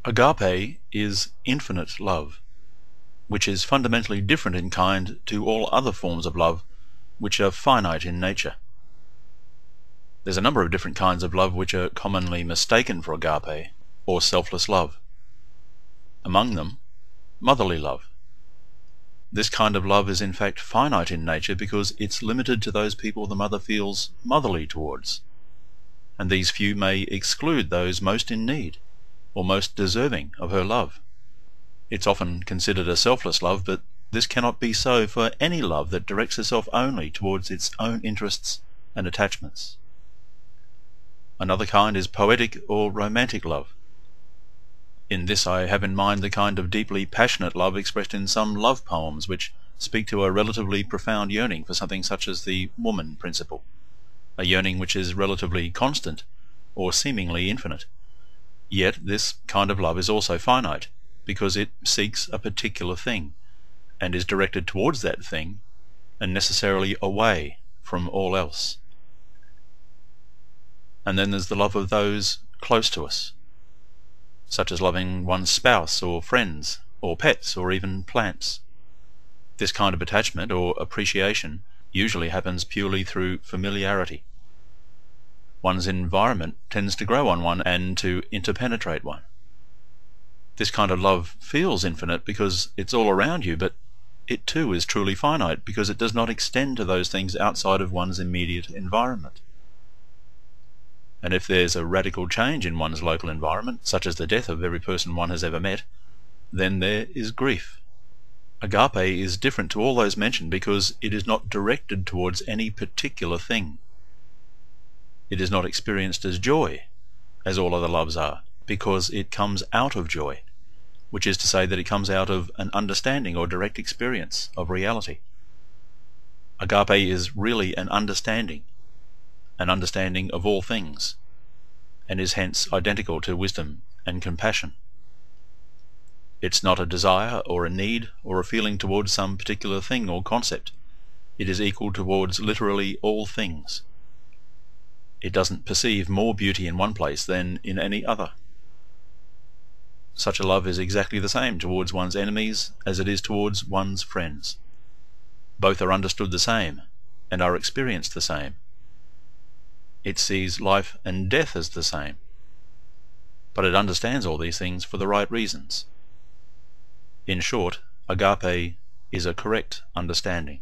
Agape is infinite love, which is fundamentally different in kind to all other forms of love, which are finite in nature. There's a number of different kinds of love which are commonly mistaken for agape, or selfless love. Among them, motherly love. This kind of love is in fact finite in nature because it's limited to those people the mother feels motherly towards, and these few may exclude those most in need or most deserving of her love. It's often considered a selfless love, but this cannot be so for any love that directs itself only towards its own interests and attachments. Another kind is poetic or romantic love. In this I have in mind the kind of deeply passionate love expressed in some love poems which speak to a relatively profound yearning for something such as the woman principle, a yearning which is relatively constant or seemingly infinite. Yet this kind of love is also finite, because it seeks a particular thing, and is directed towards that thing, and necessarily away from all else. And then there's the love of those close to us, such as loving one's spouse or friends or pets or even plants. This kind of attachment or appreciation usually happens purely through familiarity. One's environment tends to grow on one and to interpenetrate one. This kind of love feels infinite because it's all around you, but it too is truly finite because it does not extend to those things outside of one's immediate environment. And if there's a radical change in one's local environment, such as the death of every person one has ever met, then there is grief. Agape is different to all those mentioned because it is not directed towards any particular thing. It is not experienced as joy, as all other loves are, because it comes out of joy, which is to say that it comes out of an understanding or direct experience of reality. Agape is really an understanding of all things, and is hence identical to wisdom and compassion. It's not a desire or a need or a feeling towards some particular thing or concept. It is equal towards literally all things. It doesn't perceive more beauty in one place than in any other. Such a love is exactly the same towards one's enemies as it is towards one's friends. Both are understood the same and are experienced the same. It sees life and death as the same, but it understands all these things for the right reasons. In short, agape is a correct understanding.